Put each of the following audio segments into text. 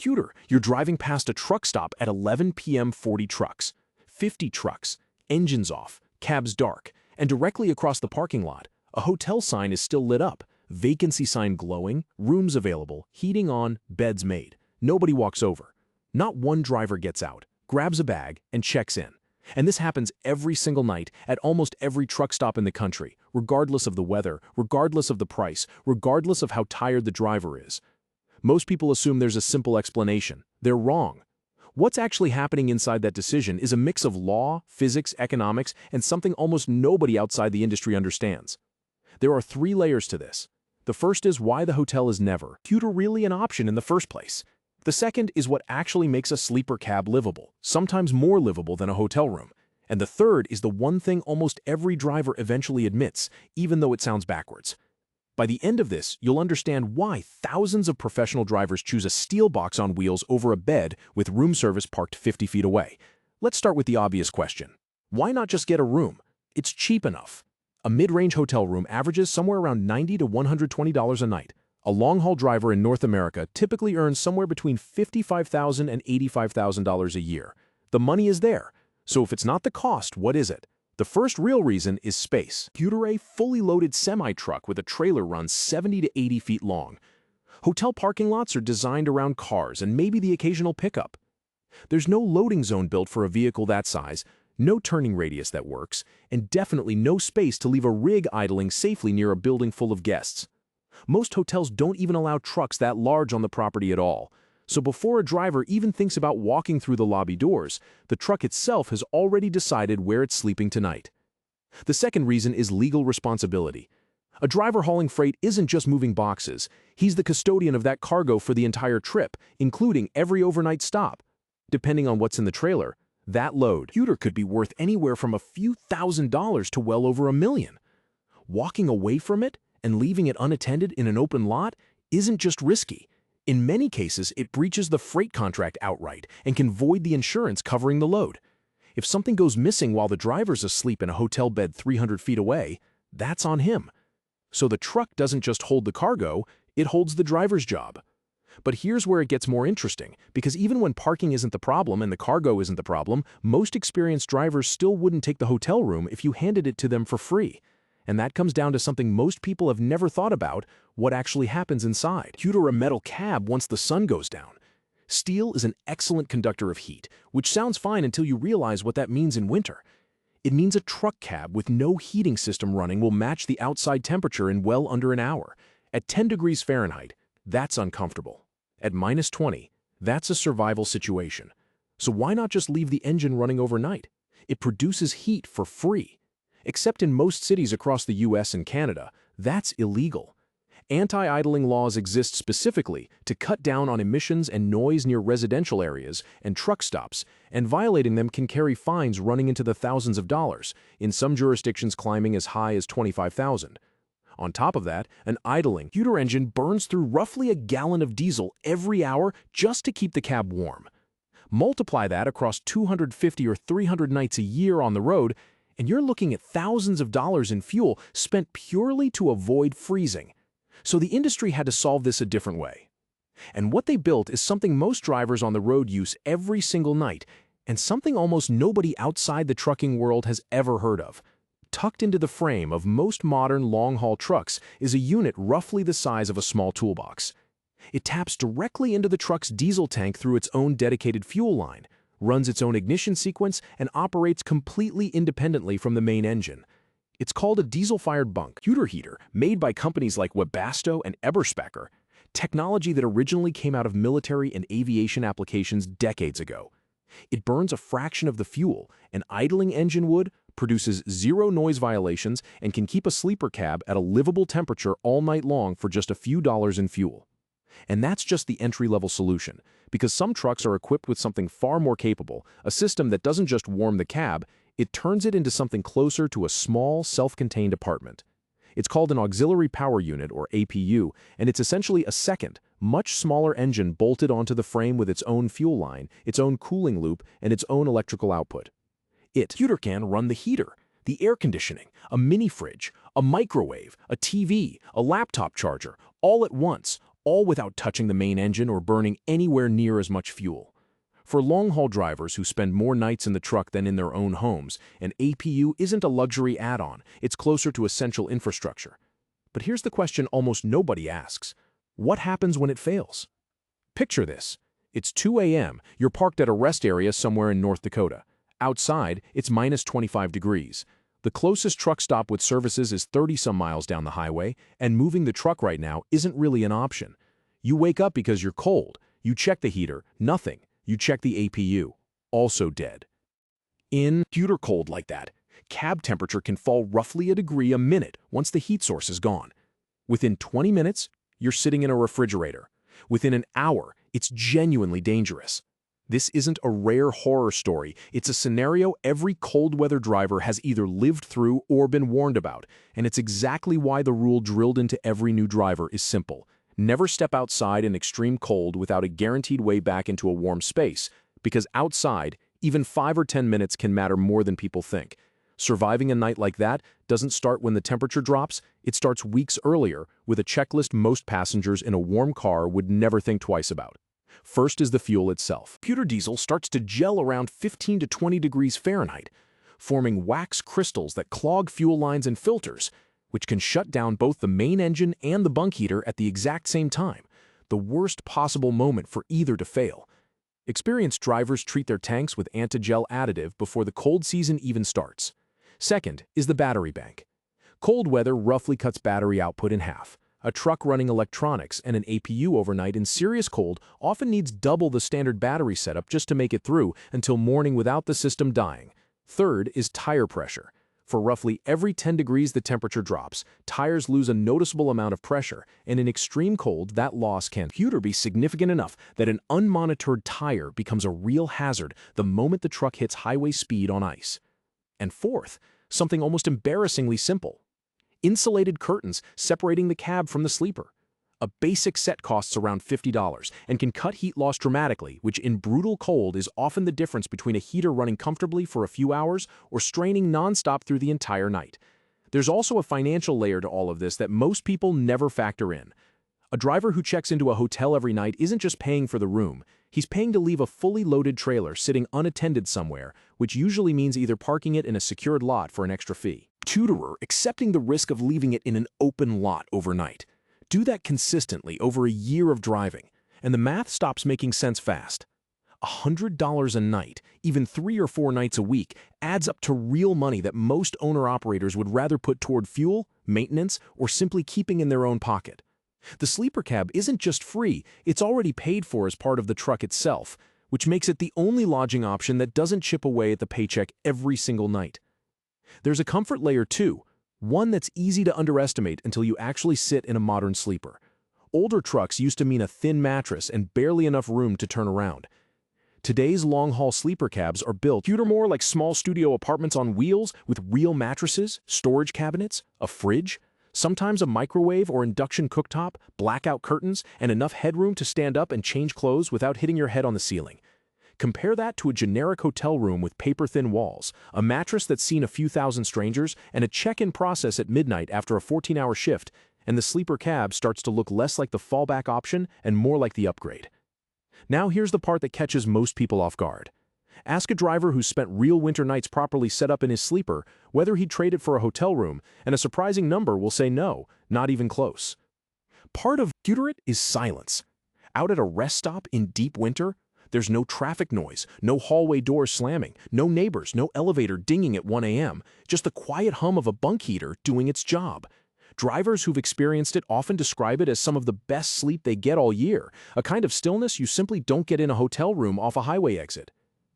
Computer, you're driving past a truck stop at 11 p.m. 40 trucks, 50 trucks, engines off, cabs dark, and directly across the parking lot, a hotel sign is still lit up, vacancy sign glowing, rooms available, heating on, beds made. Nobody walks over. Not one driver gets out, grabs a bag, and checks in. And this happens every single night at almost every truck stop in the country, regardless of the weather, regardless of the price, regardless of how tired the driver is. Most people assume there's a simple explanation. They're wrong. What's actually happening inside that decision is a mix of law, physics, economics, and something almost nobody outside the industry understands. There are 3 layers to this. The first is why the hotel is never really an option in the first place. The second is what actually makes a sleeper cab livable, sometimes more livable than a hotel room. And the third is the one thing almost every driver eventually admits, even though it sounds backwards. By the end of this, you'll understand why thousands of professional drivers choose a steel box on wheels over a bed with room service parked 50 feet away. Let's start with the obvious question. Why not just get a room? It's cheap enough. A mid-range hotel room averages somewhere around $90 to $120 a night. A long-haul driver in North America typically earns somewhere between $55,000 and $85,000 a year. The money is there. So if it's not the cost, what is it? The first real reason is space. A fully loaded semi-truck with a trailer runs 70 to 80 feet long. Hotel parking lots are designed around cars and maybe the occasional pickup. There's no loading zone built for a vehicle that size, no turning radius that works, and definitely no space to leave a rig idling safely near a building full of guests. Most hotels don't even allow trucks that large on the property at all. So before a driver even thinks about walking through the lobby doors, the truck itself has already decided where it's sleeping tonight. The second reason is legal responsibility. A driver hauling freight isn't just moving boxes. He's the custodian of that cargo for the entire trip, including every overnight stop. Depending on what's in the trailer, that load could be worth anywhere from a few $1,000s to well over $1 million. Walking away from it and leaving it unattended in an open lot isn't just risky. In many cases, it breaches the freight contract outright and can void the insurance covering the load. If something goes missing while the driver's asleep in a hotel bed 300 feet away, that's on him. So the truck doesn't just hold the cargo, it holds the driver's job. But here's where it gets more interesting, because even when parking isn't the problem and the cargo isn't the problem, most experienced drivers still wouldn't take the hotel room if you handed it to them for free. And that comes down to something most people have never thought about: what actually happens inside. A metal cab once the sun goes down. Steel is an excellent conductor of heat, which sounds fine until you realize what that means in winter. It means a truck cab with no heating system running will match the outside temperature in well under an hour. At 10 degrees Fahrenheit, that's uncomfortable. At -20, that's a survival situation. So why not just leave the engine running overnight? It produces heat for free. Except in most cities across the US and Canada, that's illegal. Anti-idling laws exist specifically to cut down on emissions and noise near residential areas and truck stops, and violating them can carry fines running into the thousands of dollars, in some jurisdictions climbing as high as $25,000. On top of that, an idling engine burns through roughly a gallon of diesel every hour just to keep the cab warm. Multiply that across 250 or 300 nights a year on the road, and you're looking at thousands of dollars in fuel spent purely to avoid freezing. So the industry had to solve this a different way. And what they built is something most drivers on the road use every single night, and something almost nobody outside the trucking world has ever heard of. Tucked into the frame of most modern long-haul trucks is a unit roughly the size of a small toolbox. It taps directly into the truck's diesel tank through its own dedicated fuel line, runs its own ignition sequence, and operates completely independently from the main engine. It's called a diesel-fired bunk heater made by companies like Webasto and Eberspacher, technology that originally came out of military and aviation applications decades ago. It burns a fraction of the fuel, and idling engine wood produces zero noise violations and can keep a sleeper cab at a livable temperature all night long for just a few dollars in fuel. And that's just the entry-level solution, because some trucks are equipped with something far more capable, a system that doesn't just warm the cab, it turns it into something closer to a small, self-contained apartment. It's called an auxiliary power unit, or APU, and it's essentially a second, much smaller engine bolted onto the frame with its own fuel line, its own cooling loop, and its own electrical output. It can run the heater, the air conditioning, a mini fridge, a microwave, a TV, a laptop charger, all at once, all without touching the main engine or burning anywhere near as much fuel. For long-haul drivers who spend more nights in the truck than in their own homes, an APU isn't a luxury add-on, it's closer to essential infrastructure. But here's the question almost nobody asks. What happens when it fails? Picture this. It's 2 a.m., you're parked at a rest area somewhere in North Dakota. Outside, it's minus 25 degrees. The closest truck stop with services is 30-some miles down the highway, and moving the truck right now isn't really an option. You wake up because you're cold. You check the heater, nothing. You check the APU, also dead. In computer cold like that, cab temperature can fall roughly a degree a minute once the heat source is gone. Within 20 minutes, you're sitting in a refrigerator. Within an hour, it's genuinely dangerous. This isn't a rare horror story, it's a scenario every cold-weather driver has either lived through or been warned about, and it's exactly why the rule drilled into every new driver is simple. Never step outside in extreme cold without a guaranteed way back into a warm space, because outside, even 5 or 10 minutes can matter more than people think. Surviving a night like that doesn't start when the temperature drops, it starts weeks earlier with a checklist most passengers in a warm car would never think twice about. First is the fuel itself. Computer diesel starts to gel around 15 to 20 degrees Fahrenheit, forming wax crystals that clog fuel lines and filters, which can shut down both the main engine and the bunk heater at the exact same time, the worst possible moment for either to fail. Experienced drivers treat their tanks with anti-gel additive before the cold season even starts. Second is the battery bank. Cold weather roughly cuts battery output in half. A truck running electronics and an APU overnight in serious cold often needs double the standard battery setup just to make it through until morning without the system dying. Third is tire pressure. For roughly every 10 degrees the temperature drops, tires lose a noticeable amount of pressure, and in extreme cold, that loss can be significant enough that an unmonitored tire becomes a real hazard the moment the truck hits highway speed on ice. And fourth, something almost embarrassingly simple. Insulated curtains separating the cab from the sleeper. A basic set costs around $50 and can cut heat loss dramatically, which in brutal cold is often the difference between a heater running comfortably for a few hours or straining nonstop through the entire night. There's also a financial layer to all of this that most people never factor in. A driver who checks into a hotel every night isn't just paying for the room, he's paying to leave a fully loaded trailer sitting unattended somewhere, which usually means either parking it in a secured lot for an extra fee. Tutorer accepting the risk of leaving it in an open lot overnight. Do that consistently over a year of driving, and the math stops making sense fast. $100 a night, even 3 or 4 nights a week, adds up to real money that most owner-operators would rather put toward fuel, maintenance, or simply keeping in their own pocket. The sleeper cab isn't just free, it's already paid for as part of the truck itself, which makes it the only lodging option that doesn't chip away at the paycheck every single night. There's a comfort layer too, one that's easy to underestimate until you actually sit in a modern sleeper. Older trucks used to mean a thin mattress and barely enough room to turn around. Today's long-haul sleeper cabs are built more like small studio apartments on wheels with real mattresses, storage cabinets, a fridge, sometimes a microwave or induction cooktop, blackout curtains, and enough headroom to stand up and change clothes without hitting your head on the ceiling. Compare that to a generic hotel room with paper-thin walls, a mattress that's seen a few thousand strangers, and a check-in process at midnight after a 14-hour shift, and the sleeper cab starts to look less like the fallback option and more like the upgrade. Now here's the part that catches most people off guard. Ask a driver who's spent real winter nights properly set up in his sleeper whether he'd trade it for a hotel room, and a surprising number will say no, not even close. Part of it is silence. Out at a rest stop in deep winter, there's no traffic noise, no hallway doors slamming, no neighbors, no elevator dinging at 1 a.m., just the quiet hum of a bunk heater doing its job. Drivers who've experienced it often describe it as some of the best sleep they get all year, a kind of stillness you simply don't get in a hotel room off a highway exit.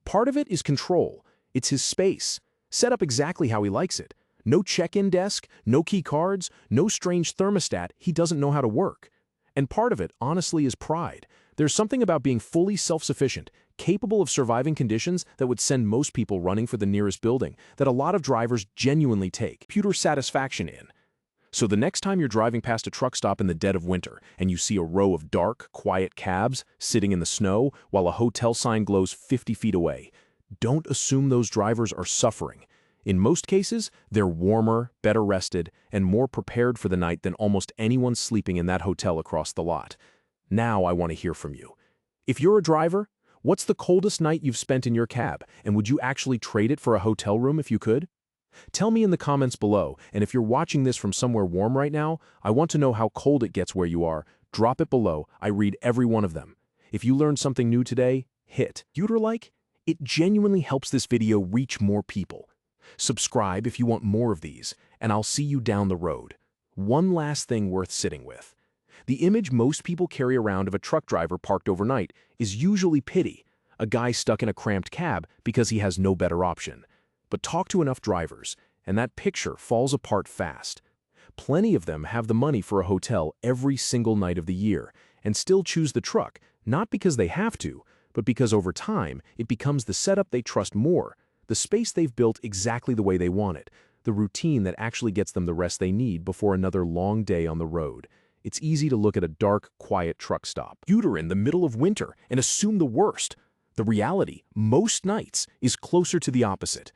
Part of it is control. It's his space, set up exactly how he likes it. No check-in desk, no key cards, no strange thermostat he doesn't know how to work. And part of it, honestly, is pride. There's something about being fully self-sufficient, capable of surviving conditions that would send most people running for the nearest building, that a lot of drivers genuinely take pure satisfaction in. So the next time you're driving past a truck stop in the dead of winter and you see a row of dark, quiet cabs sitting in the snow while a hotel sign glows 50 feet away, don't assume those drivers are suffering. In most cases, they're warmer, better rested, and more prepared for the night than almost anyone sleeping in that hotel across the lot. Now I want to hear from you. If you're a driver, what's the coldest night you've spent in your cab, and would you actually trade it for a hotel room if you could? Tell me in the comments below, and if you're watching this from somewhere warm right now, I want to know how cold it gets where you are. Drop it below. I read every one of them. If you learned something new today, hit like. It genuinely helps this video reach more people. Subscribe if you want more of these, and I'll see you down the road. One last thing worth sitting with. The image most people carry around of a truck driver parked overnight is usually pity, a guy stuck in a cramped cab because he has no better option. But talk to enough drivers, and that picture falls apart fast. Plenty of them have the money for a hotel every single night of the year, and still choose the truck, not because they have to, but because over time it becomes the setup they trust more, the space they've built exactly the way they want it, the routine that actually gets them the rest they need before another long day on the road. It's easy to look at a dark, quiet truck stop, in the middle of winter, and assume the worst. The reality, most nights, is closer to the opposite.